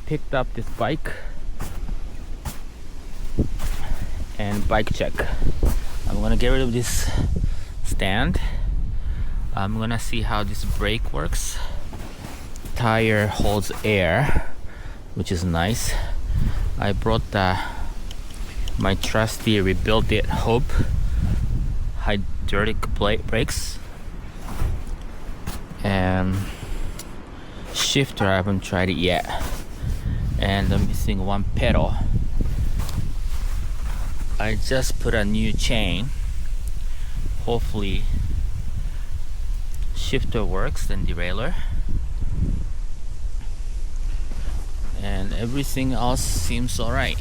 picked up this bike and bike check. I'm gonna get rid of this stand. I'm gonna see how this brake works. Tire holds air, which is nice. I brought my trusty Rebuild It Hope hydraulic brakes, and shifter I haven't tried it yet, and I'm missing one pedal. I just put a new chain. Hopefully shifter works and derailleur, and everything else seems alright.